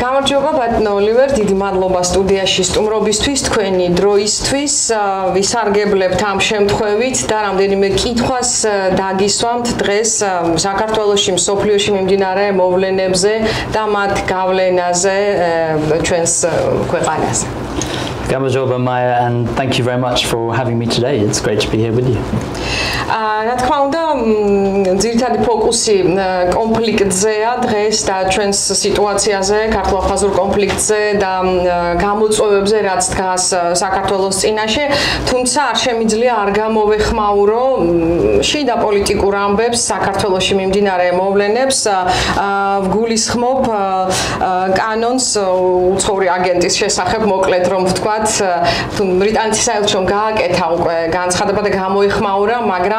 გამარჯობა ბატონო ოლივერ, დიდი მადლობა სტუდიაში სტუმრობისთვის, თქვენი დროისთვის, ვისარგებლებთ ამ შემთხვევით და რამდენიმე კითხვას დაგისვამთ დღეს საქართველოში, მსოფლიოში მიმდინარე მოვლენებზე და მათ გავლენაზე ჩვენს ქვეყანაზე. Gamajova Maya, and thank you very much for having me today. It's great to be here with you. რა თქმა უნდა, ძირითადი ფოკუსი კონფლიქტზეა დღეს და ჩვენს სიტუაციაზე, ქართულ-აფხაზურ კონფლიქტზე და გამოწვევებზე, რაც დგას საქართველოს წინაშე, თუმცა არ შემიძლია არ გამოვეხმაურო შიდა პოლიტიკურ ამბებს, საქართველოში მიმდინარე მოვლენებს, ვგულისხმობ კანონს უცხოური აგენტის შესახებ, მოკლედ რომ ვთქვათ, თუ ბრიტანეთის საელჩომ გააკეთა უკვე განცხადება და გამოეხმაურა, მაგრამ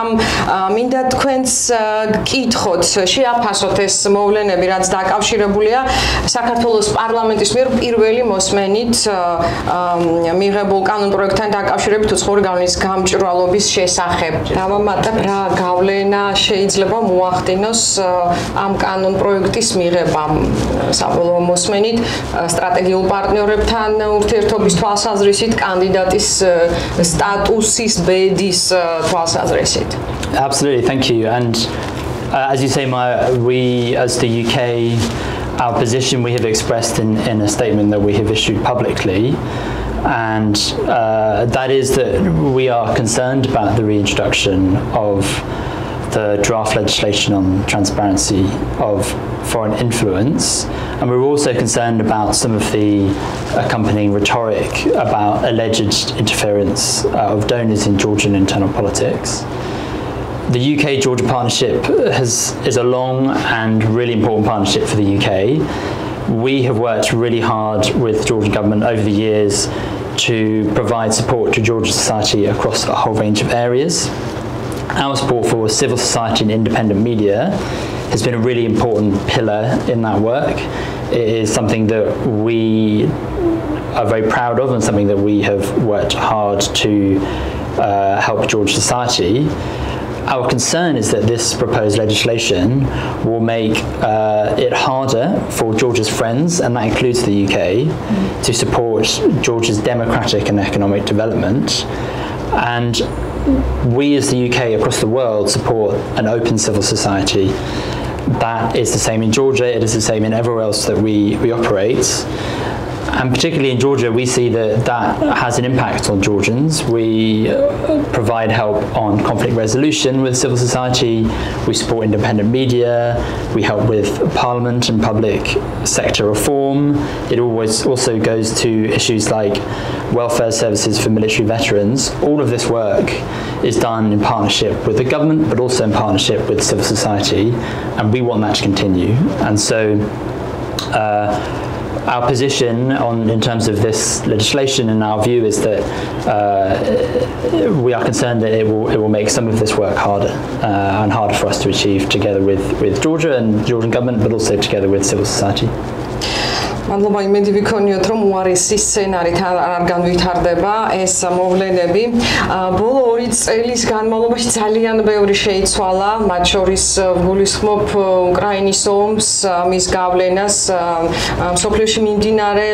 მინდა თქვენს გკითხოთ, შეაფასოთ ეს მოვლენები, რაც დაკავშირებულია საქართველოს პარლამენტის მიერ პირველი მოსმენით მიღებულ კანონპროექტთან დაკავშირებით უცხოური გავლენის გამჭვირვალობის შესახებ. დავამატებ რა გავლენა შეიძლება მოახდინოს ამ კანონპროექტის მიღებამ საბოლოო მოსმენით სტრატეგიულ პარტნიორებთან ურთიერთობის თვალსაზრისით, კანდიდატის სტატუსის ბედის თვალსაზრისით. Absolutely, thank you. And as you say, Maya, we as the UK, our position we have expressed in a statement that we have issued publicly, and that is that we are concerned about the reintroduction of the draft legislation on transparency of foreign influence, and we're also concerned about some of the accompanying rhetoric about alleged interference of donors in Georgian internal politics. The UK-Georgia partnership is a long and really important partnership for the UK. We have worked really hard with the Georgian government over the years to provide support to Georgian society across a whole range of areas. Our support for civil society and independent media has been a really important pillar in that work. It is something that we are very proud of and something that we have worked hard to help Georgian society. Our concern is that this proposed legislation will make it harder for Georgia's friends, and that includes the UK, to support Georgia's democratic and economic development. And we as the UK across the world support an open civil society. That is the same in Georgia, it is the same in everywhere else that we operate. And particularly in Georgia, we see that has an impact on Georgians. We provide help on conflict resolution with civil society, we support independent media, we help with parliament and public sector reform. It always also goes to issues like welfare services for military veterans. All of this work is done in partnership with the government, but also in partnership with civil society, and we want that to continue. And so our position in terms of this legislation, in our view, is that we are concerned that it will make some of this work harder and harder for us to achieve together with Georgia and Georgian government, but also together with civil society. მადლობა, იმედი ვიქონიოთ, რომ უარესი სცენარით არ განვითარდება ეს მოვლენები. ბოლო 2 წელის განმავლობაში ძალიან ბევრი შეიცვალა, მათ შორის ვგულისხმობ უკრაინის ომს, მის გავლენას, მსოფლიოში მიმდინარე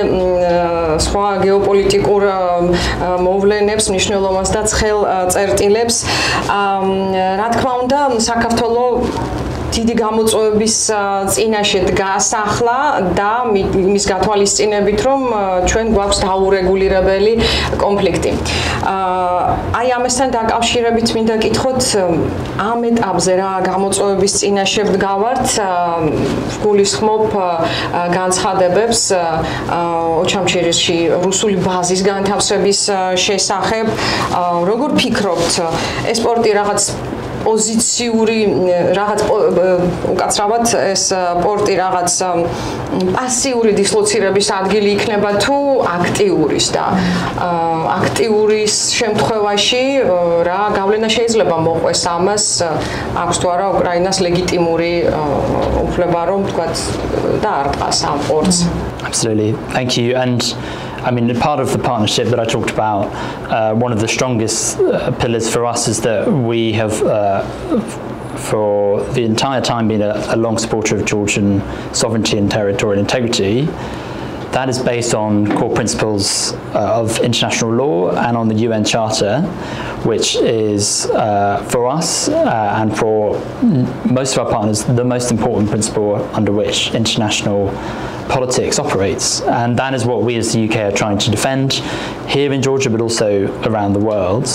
სხვა გეოპოლიტიკურ მოვლენებს, მნიშვნელობას და ცხელ წერტილებს. რა თქმა უნდა, საქართველოს დიდი გამოწვევების წინაშე დგას ახლა და მის გათვალისწინებით, რომ ჩვენ გვაქვს დაურეგულირებელი კონფლიქტი. აი ამასთან დაკავშირებით მინდა გითხოთ, ამ ეტაპზე რა გამოწვევების წინაშე ვდგავართ, ვგულისხმობ განცხადებებს ოჩამჩირისში რუსული ბაზის განთავსების შესახებ. როგორ ფიქრობთ, ეს სპორტი რაღაც პოზიციური რაღაც უკაცრავად ეს პორტი რაღაც პასიური დისლოცირების ადგილი იქნება თუ აქტიურის და აქტიურის შემთხვევაში რა გავლენა შეიძლება მოყვეს ამას, აქვს თუ არა უკრაინას ლეგიტიმური უფლება რომ თქვათ დაარტყას ამ პორტს. Absolutely, thank you. And I mean, part of the partnership that I talked about, one of the strongest pillars for us is that we have, for the entire time, been a long supporter of Georgian sovereignty and territorial integrity. that is based on core principles of international law and on the UN Charter, which is for us and for most of our partners the most important principle under which international politics operates. And that is what we as the UK are trying to defend here in Georgia, but also around the world.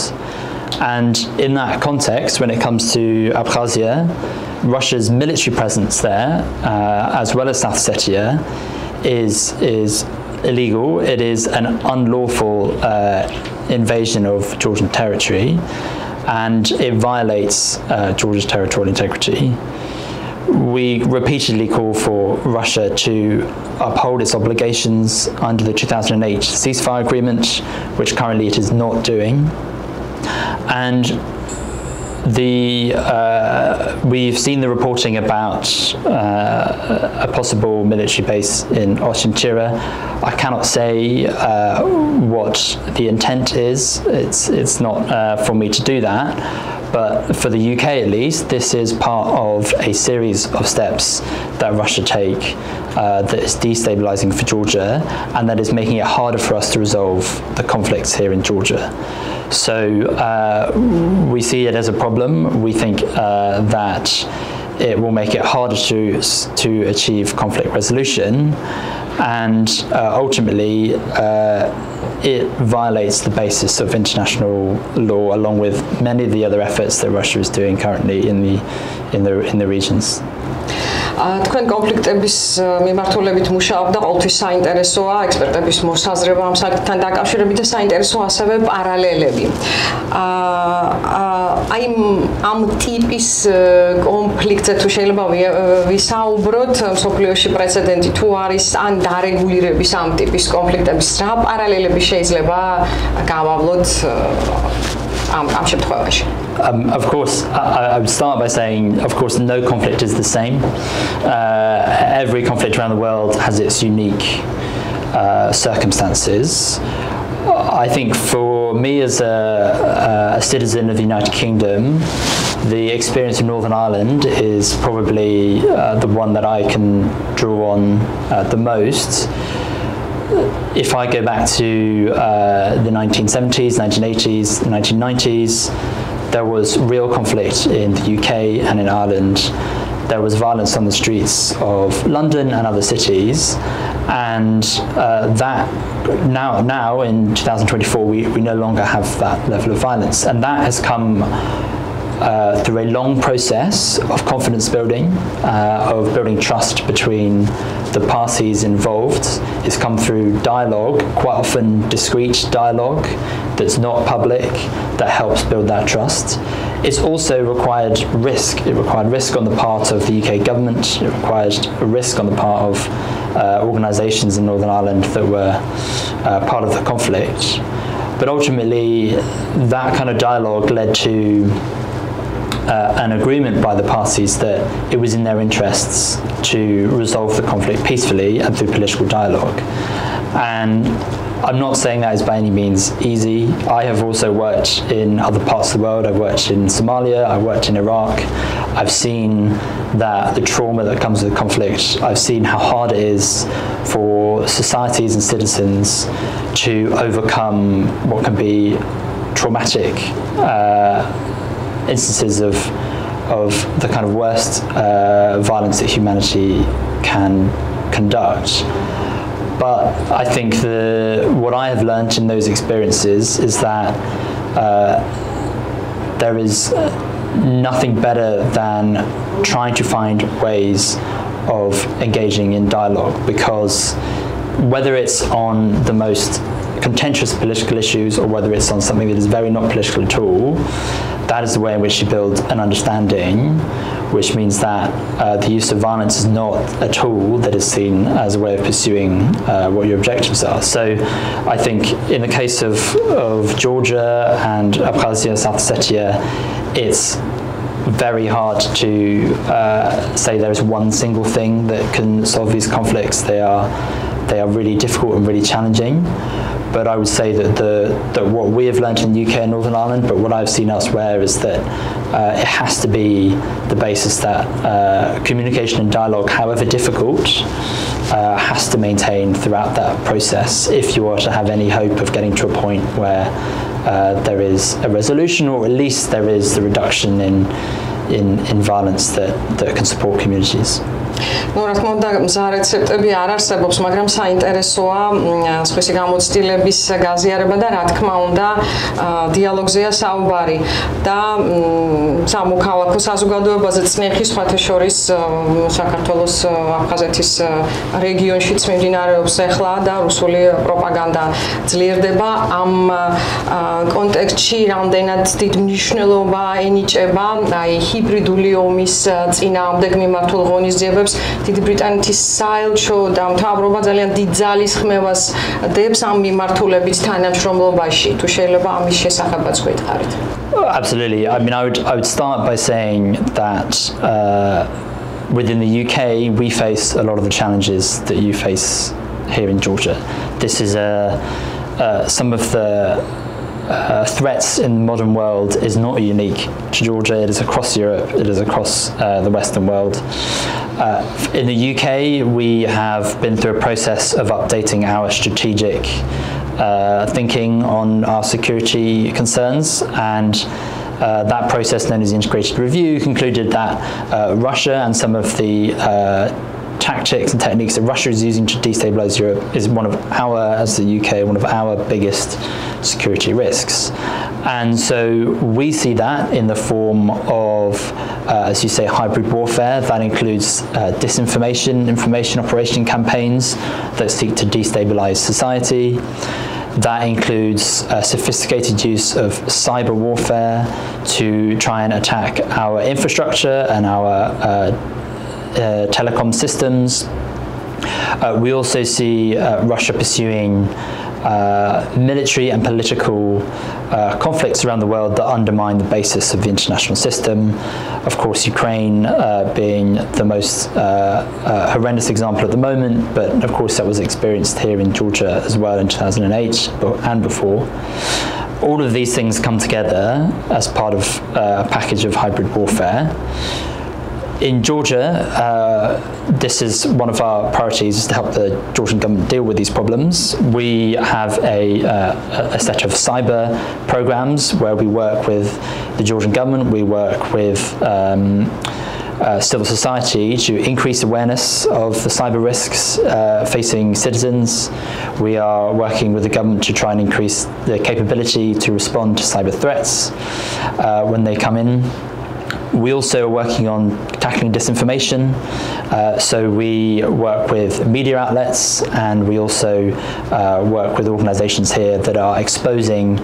And in that context, when it comes to Abkhazia, Russia's military presence there, as well as South Ossetia, is illegal. It is an unlawful invasion of Georgian territory, and it violates Georgia's territorial integrity. We repeatedly call for Russia to uphold its obligations under the 2008 ceasefire agreement, which currently it is not doing. And we've seen the reporting about a possible military base in Oshintira. I cannot say what the intent is. It's not for me to do that. But for the UK at least, this is part of a series of steps that Russia take that is destabilizing for Georgia and that is making it harder for us to resolve the conflicts here in Georgia. So we see it as a problem. We think that it will make it harder to achieve conflict resolution, and ultimately it violates the basis of international law, along with many of the other efforts that Russia is doing currently in the regions. თქვენ კონფლიქტების მიმართულებით მუშაობთ და ყოველთვის საინტერესოა ექსპერტების მოსაზრება ამ საკითხთან დაკავშირებით და საინტერესოა ასევე პარალელები. აი ამ ტიპის კონფლიქტზე თუ შეიძლება ვისაუბროთ, მსოფლიოში პრეცედენტი თუ არის ან დარეგულირების ამ ტიპის კონფლიქტების რა პარალელები შეიძლება გავავლოთ ამ შემთხვევაში? Of course, I would start by saying, of course, no conflict is the same. Every conflict around the world has its unique circumstances. I think for me as a citizen of the United Kingdom, the experience of Northern Ireland is probably the one that I can draw on the most. If I go back to the 1970s, 1980s, 1990s, there was real conflict in the UK and in Ireland. There was violence on the streets of London and other cities, and that now in 2024 we no longer have that level of violence, and that has come through a long process of confidence building, of building trust between the parties involved. It's come through dialogue, quite often discreet dialogue that's not public, that helps build that trust. It's also required risk. It required risk on the part of the UK government. It required a risk on the part of organisations in Northern Ireland that were part of the conflict. But ultimately, that kind of dialogue led to an agreement by the parties that it was in their interests to resolve the conflict peacefully and through political dialogue. And I'm not saying that is by any means easy. I have also worked in other parts of the world. I've worked in Somalia, I've worked in Iraq. I've seen that the trauma that comes with conflict. I've seen how hard it is for societies and citizens to overcome what can be traumatic instances of the kind of worst violence that humanity can conduct. But I think what I have learned in those experiences is that there is nothing better than trying to find ways of engaging in dialogue, because whether it's on the most contentious political issues or whether it's on something that is very not political at all, that is the way in which you build an understanding, which means that the use of violence is not a tool that is seen as a way of pursuing what your objectives are. So I think in the case of Georgia and Abkhazia, South Ossetia, it's very hard to say there is one single thing that can solve these conflicts. They are really difficult and really challenging. But I would say that what we have learned in the UK and Northern Ireland, but what I've seen elsewhere, is that it has to be the basis that communication and dialogue, however difficult, has to maintain throughout that process if you are to have any hope of getting to a point where there is a resolution, or at least there is the reduction in violence that can support communities. Ну, რა თქმა უნდა, მზა რეცეპტები არ არსებობს, მაგრამ საინტერესოა სხვისი გამოცდილების გაზიარება და რა თქმა უნდა, დიალოგზეა საუბარი და სამოქალაქო საზოგადოებაზე წნეხი სხვათა შორის საქართველოს აფხაზეთის რეგიონშიც მიმდინარეობს ახლა და რუსული პროპაგანდა ძლიერდება. ამ კონტექსტში რამდენად დიდ მნიშვნელობა ენიჭება აი ჰიბრიდული ომის წინააღმდეგ მიმართულ ღონისძიებებს დიდი ბრიტანეთის საელჩო და მთავრობა ძალიან დიდ ძალისხმევას დებს ამ მიმართულებით თანამშრომლობაში. თუ შეიძლება ამის შესახებაც გვითხარით. Absolutely. I mean, I would start by saying that within the UK we face a lot of the challenges that you face here in Georgia. This is some of the threats in the modern world is not unique to Georgia. It is across Europe. It is across the Western world. In the UK, we have been through a process of updating our strategic thinking on our security concerns, and that process, known as the integrated review, concluded that Russia and some of the tactics and techniques that Russia is using to destabilize Europe is one of our, as the UK, one of our biggest security risks. And so we see that in the form of, as you say, hybrid warfare. That includes disinformation, information operation campaigns that seek to destabilize society. That includes sophisticated use of cyber warfare to try and attack our infrastructure and our telecom systems. We also see Russia pursuing military and political conflicts around the world that undermine the basis of the international system. Of course, Ukraine being the most horrendous example at the moment, but of course that was experienced here in Georgia as well in 2008 and before. All of these things come together as part of a package of hybrid warfare. In Georgia, this is one of our priorities, is to help the Georgian government deal with these problems. We have a set of cyber programs where we work with the Georgian government, we work with civil society to increase awareness of the cyber risks facing citizens. We are working with the government to try and increase the capability to respond to cyber threats when they come in. We also are working on tackling disinformation, so we work with media outlets, and we also work with organizations here that are exposing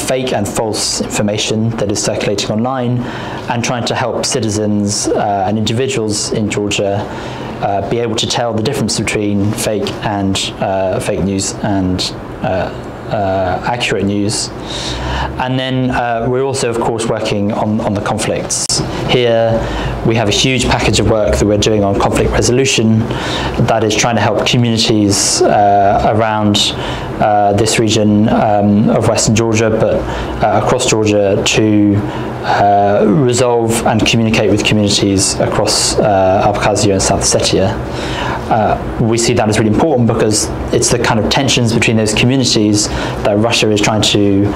fake and false information that is circulating online, and trying to help citizens and individuals in Georgia be able to tell the difference between fake news and accurate news. And then we're also, of course, working on the conflicts. Here we have a huge package of work that we're doing on conflict resolution that is trying to help communities around this region of Western Georgia, but across Georgia, to resolve and communicate with communities across Abkhazia and South Ossetia. We see that as really important because it's the kind of tensions between those communities that Russia is trying to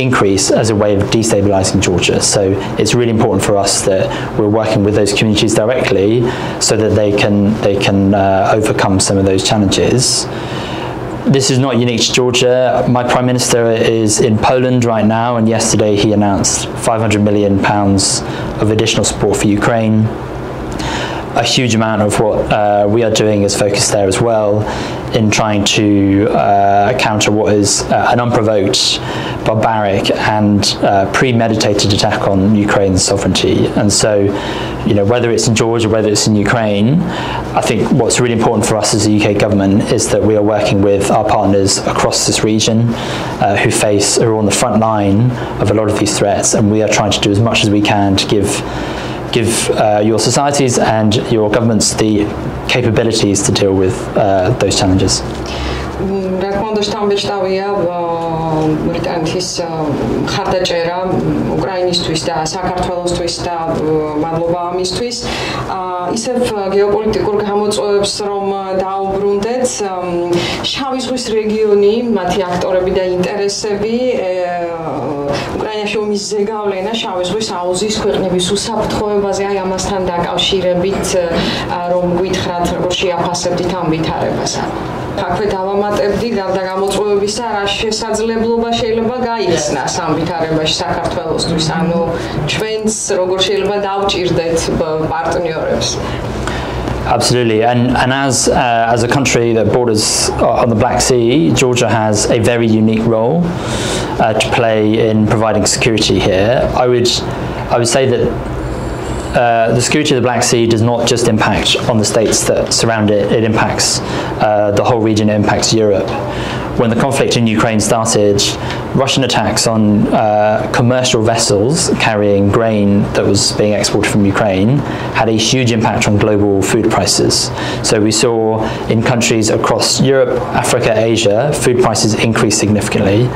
increase as a way of destabilizing Georgia. So it's really important for us that we're working with those communities directly so that they can overcome some of those challenges. This is not unique to Georgia. My Prime Minister is in Poland right now, and yesterday he announced £500 million of additional support for Ukraine. A huge amount of what we are doing is focused there as well in trying to counter what is an unprovoked, barbaric and premeditated attack on Ukraine's sovereignty. And so, you know, whether it's in Georgia, whether it's in Ukraine, I think what's really important for us as the UK government is that we are working with our partners across this region who are on the front line of a lot of these threats, and we are trying to do as much as we can to give your societies and your governments the capabilities to deal with those challenges. Შტამბეჭდავია ბრიტანეთის მხარდაჭერა უკრაინისთვის და საქართველოსთვის და მადლობა ამისთვის. ისევ გეოპოლიტიკურ გამოწვევებს რომ დაუბრუნდეთ, შავი ზღვის რეგიონი, მათი აქტორები და ინტერესები, უკრაინაში ომის ზეგავლენა, შავი ზღვის აუზის ქვეყნების უსაფრთხოებაზე, აი ამასთან დაკავშირებით რომ გითხრათ, როგორ შეაფასებდით ამ ვითარებას. აქვე დავამატებდი გარდა გამოწვევებისა, რა შესაძლებლობა შეიძლება გაიხსნას ამ ვითარებაში საქართველოსთვის, ანუ ჩვენც როგორ შეიძლება დავჭირდეთ პარტნიორებს. Absolutely, and as a country that borders on the Black Sea, Georgia has a very unique role to play in providing security here. I would say that the security of the Black Sea does not just impact on the states that surround it, it impacts the whole region, it impacts Europe. When the conflict in Ukraine started, Russian attacks on commercial vessels carrying grain that was being exported from Ukraine had a huge impact on global food prices. So we saw in countries across Europe, Africa, Asia, food prices increase significantly.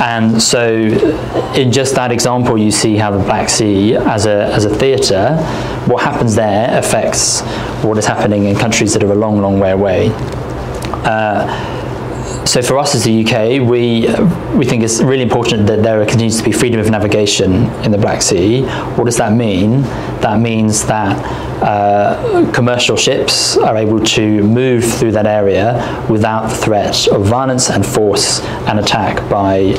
And so in just that example, you see how the Black Sea as a theatre, what happens there affects what is happening in countries that are a long, long way away. So for us as the UK, we think it's really important that there continues to be freedom of navigation in the Black Sea. What does that mean? That means that commercial ships are able to move through that area without the threat of violence and force and attack by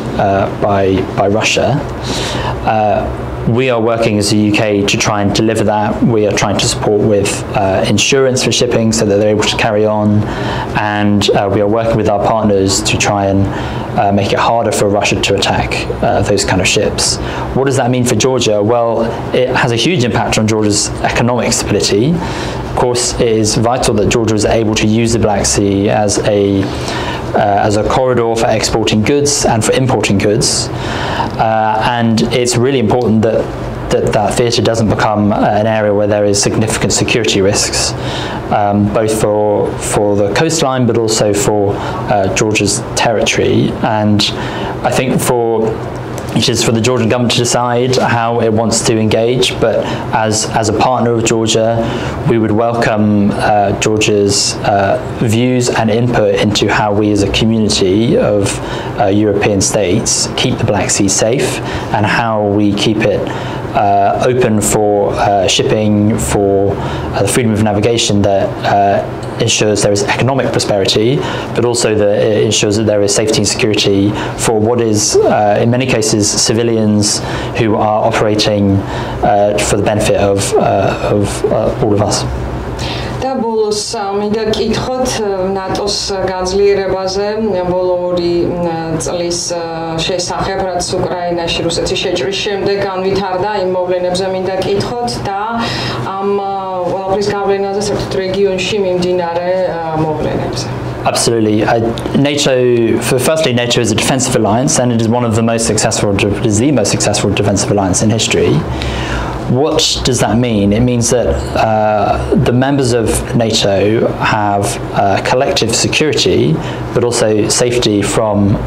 Russia. We are working as the UK to try and deliver that. We are trying to support with insurance for shipping so that they're able to carry on, and we are working with our partners to try and make it harder for Russia to attack those kind of ships. What does that mean for Georgia? Well, it has a huge impact on Georgia's economic stability. Of course, it is vital that Georgia is able to use the Black Sea as a corridor for exporting goods and for importing goods, and it's really important that theatre doesn't become an area where there is significant security risks, both for the coastline but also for Georgia's territory. And I think it is for the Georgian government to decide how it wants to engage, but as a partner of Georgia, we would welcome Georgia's views and input into how we as a community of European states keep the Black Sea safe and how we keep it open for shipping, for the freedom of navigation that ensures there is economic prosperity, but also that it ensures that there is safety and security for what is, in many cases, civilians who are operating for the benefit of all of us. და ბოლოს მინდა გკითხოთ ნატოს გაძლიერებაზე ბოლო 2 წლის შესახებ, რაც უკრაინაში რუსეთის შეჭრის შემდეგ განვითარდა, იმ მოვლენებზე მინდა გკითხოთ და ამ ყველაფრის გავლენაზე საერთოდ რეგიონში მიმდინარე მოვლენებზე. Absolutely. Firstly, NATO is a defensive alliance, and it is the most successful defensive alliance in history. What does that mean? It means that the members of NATO have collective security, but also safety from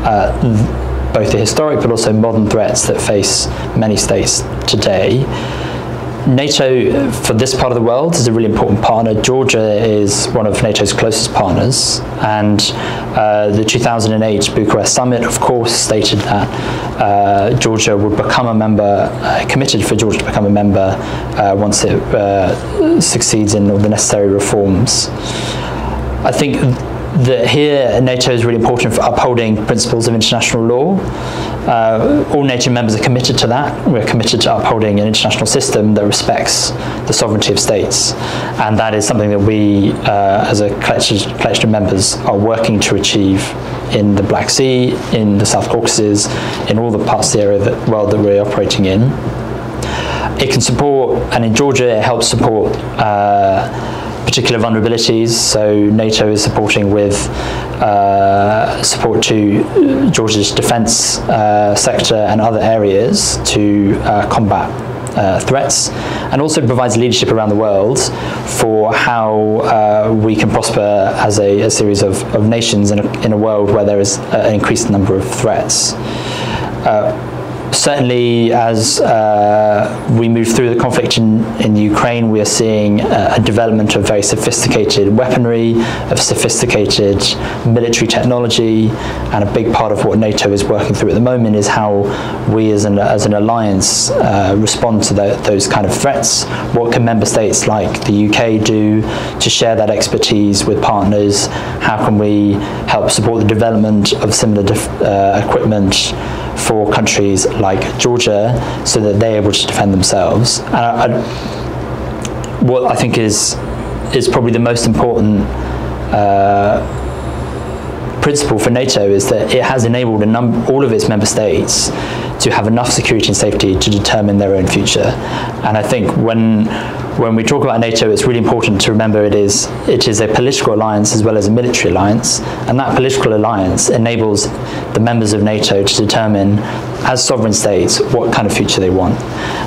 both the historic but also modern threats that face many states today. NATO, for this part of the world, is a really important partner. Georgia is one of NATO's closest partners, and the 2008 Bucharest summit, of course, stated that Georgia would become a member, committed for Georgia to become a member once it succeeds in all the necessary reforms. I think that here NATO is really important for upholding principles of international law. All NATO members are committed to that. We're committed to upholding an international system that respects the sovereignty of states, and that is something that we, as a collection of members, are working to achieve in the Black Sea, in the South Caucasus, in all the parts of the area world that we're operating in. It can support, and in Georgia it helps support particular vulnerabilities, so NATO is supporting with support to Georgia's defence sector and other areas to combat threats, and also provides leadership around the world for how we can prosper as a series of nations in a world where there is an increased number of threats. certainly, as we move through the conflict in Ukraine, we are seeing a development of very sophisticated weaponry, of sophisticated military technology, and a big part of what NATO is working through at the moment is how we as an alliance respond to those kind of threats. What can member states like the UK do to share that expertise with partners? How can we help support the development of similar equipment for countries like Georgia so that they're able to defend themselves? What I think is probably the most important principle for NATO is that it has enabled all of its member states to have enough security and safety to determine their own future. And I think when we talk about NATO, it's really important to remember it is a political alliance as well as a military alliance, and that political alliance enables the members of NATO to determine, as sovereign states, what kind of future they want.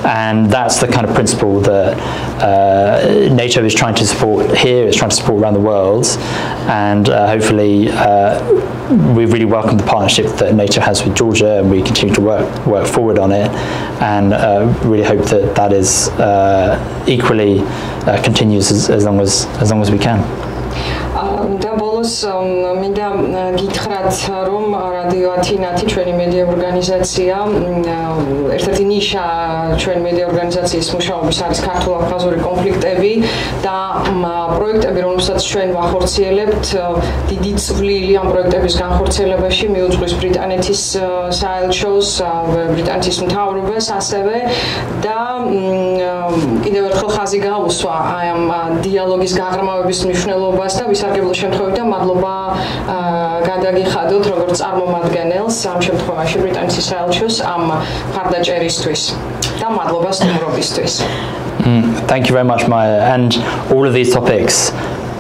And that's the kind of principle that NATO is trying to support here, it's trying to support around the world, and hopefully we really welcome the partnership that NATO has with Georgia, and we continue to work forward on it, and really hope that that is equally continues as long as we can. და ბოლოს მინდა გითხრათ რომ რადიო ათინათი ჩვენი მედია ორგანიზაცია ერთ-ერთი ნიშა ჩვენი მედია ორგანიზაციის მუშაობის არის ქართულ-აფხაზური კონფლიქტები და პროექტები რომელსაც ჩვენ ვახორციელებთ დიდი წვლილი ამ პროექტების განხორციელებაში მიუძღვის ბრიტანეთის საელჩოს ბრიტანეთის მთავრობას ასევე და კიდევ ერთხელ ხაზი გაუსვა ამ დიალოგის გაღრმავების მნიშვნელობას და ვისარგებლო შემთხვევით მადლობა გადაგიხადოთ როგორც წარმომადგენელს ამ შემთხვევაში ბრიტანეთის საელჩოს ამ მხარდაჭერისთვის და მადლობა სტუმრობისთვის. Thank you very much, Maya. And all of these topics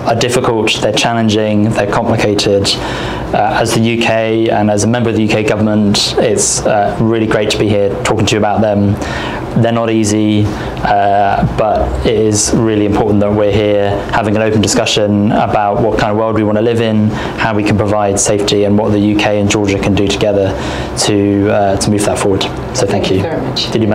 are difficult, they're challenging, they're complicated. As the UK and as a member of the UK government, it's really great to be here talking to you about them. They're not easy, but it is really important that we're here having an open discussion about what kind of world we want to live in, how we can provide safety, and what the UK and Georgia can do together to move that forward. So thank you. Very much. Did you